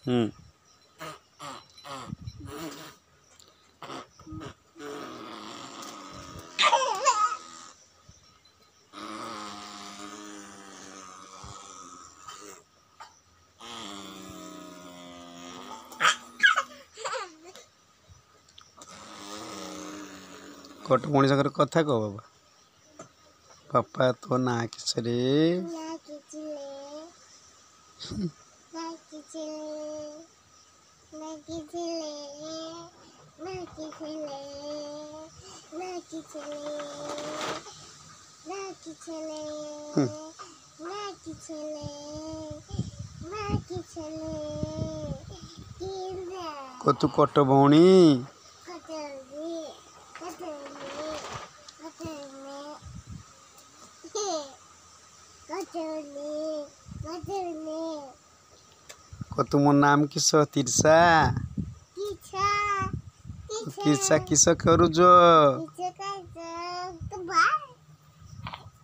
हम्म। Cut मणि सागर कथा कह बाबा। पापा तो ना किस रे को तू कट भौणी को तुम नाम किस तिरसा किसा किस करू जो